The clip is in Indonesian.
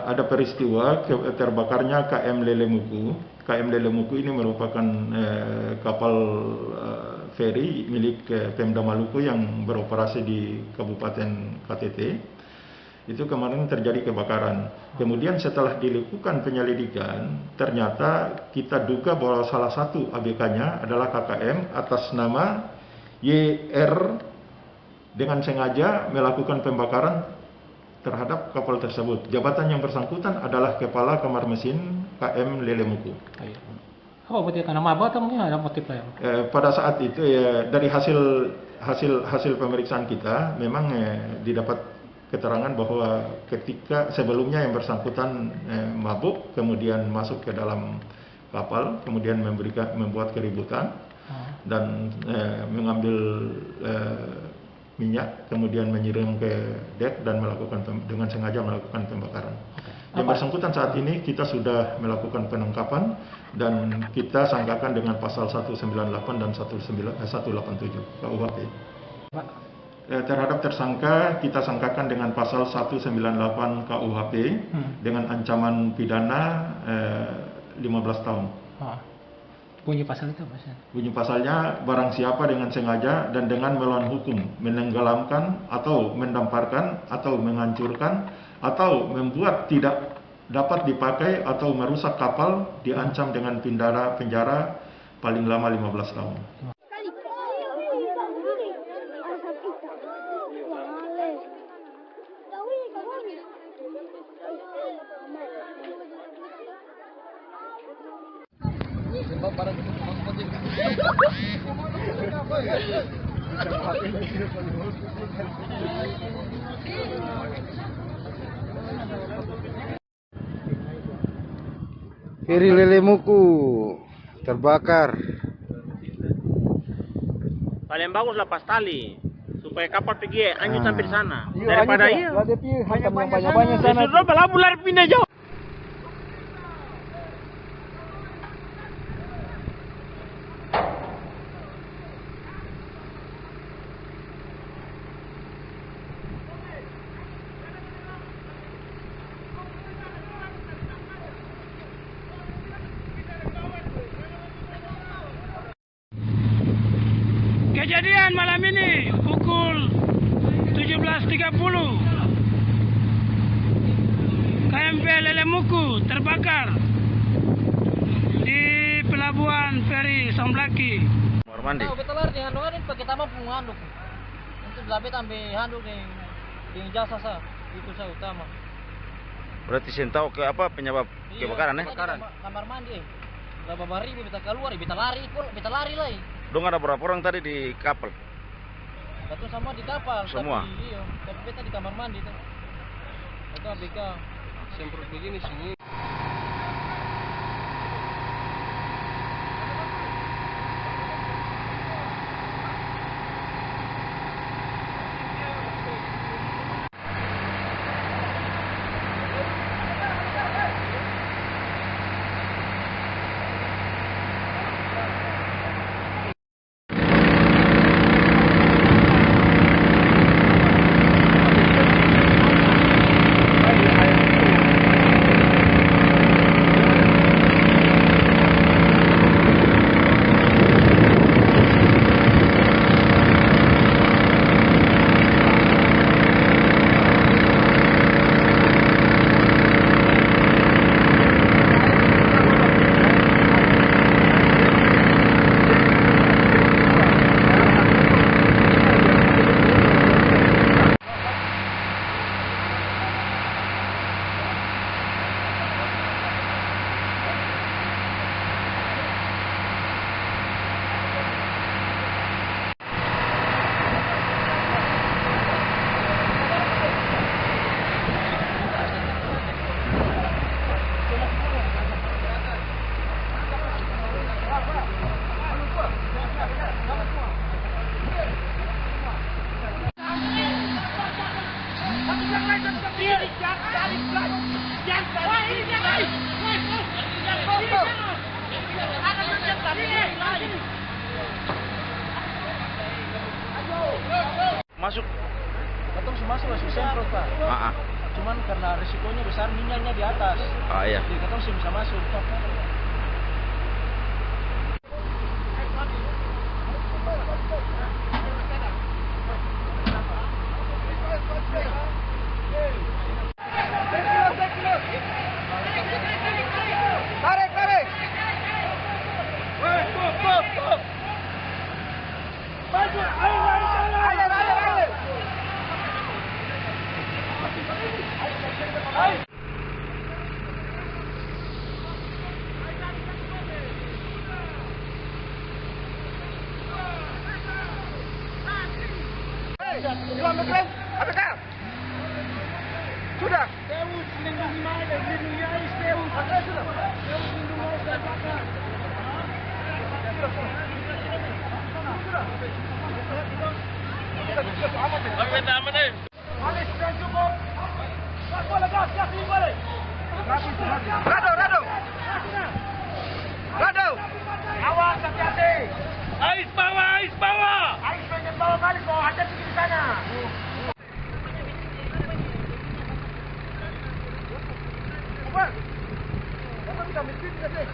ada peristiwa terbakarnya KM Lelemuku. KM Lelemuku ini merupakan kapal feri milik Pemda Maluku yang beroperasi di Kabupaten KTT. Itu kemarin terjadi kebakaran. Kemudian setelah dilakukan penyelidikan, ternyata kita duga bahwa salah satu ABK-nya adalah KKM atas nama YR dengan sengaja melakukan pembakaran terhadap kapal tersebut. Jabatan yang bersangkutan adalah Kepala Kamar Mesin KM Lelemuku. Oh, berarti karena mabuk atau mungkin ada motif lain? Pada saat itu ya, dari hasil pemeriksaan kita memang didapat keterangan bahwa ketika sebelumnya yang bersangkutan mabuk, kemudian masuk ke dalam kapal, kemudian membuat keributan dan mengambil minyak, kemudian menyiram ke dek dan dengan sengaja melakukan pembakaran. Yang bersangkutan saat ini kita sudah melakukan penangkapan dan kita sangkakan dengan pasal 198 dan 187 KUHP. Terhadap tersangka kita sangkakan dengan pasal 198 KUHP dengan ancaman pidana 15 tahun. Bunyi pasal itu apa sih? Bunyi pasalnya barang siapa dengan sengaja dan dengan melawan hukum menenggelamkan atau mendamparkan atau menghancurkan atau membuat tidak dapat dipakai atau merusak kapal diancam dengan penjara paling lama 15 tahun. Feri Lelemuku terbakar. Paling bagus lepas tali supaya kapal pergi anjut sampai di sana. Daripada banyak sana. Sudah belabu lari pindah jauh. Kejadian malam ini pukul 17.30 KMP Lelemuku terbakar di pelabuhan feri Somblaki. Kamar mandi. Tahu kita lari dengan doa ini pakai tambah penganduk. Untuk belabet ambil handuk di jasa sa itu saya utama. Berarti sen tahu ke apa penyebab kebakaran Kamar mandi. Berapa bari kita keluar, kita lari lah. Dong ada berapa orang tadi di kapal? Satu sama di kapal. Semua? Tapi beta di kamar mandi tuh. Itu ABK. Semprot begini semua. Masuk. Atau masuk semprot Pak. cuman karena risikonya besar, minyaknya di atas. Ah iya. Jadi kita masih bisa masuk. Sudah. Rado. Awas, hati-hati. Ais bawah. Ais pengen bawa kali kau ada di sana. Apa? Apa kita miskin kita sih?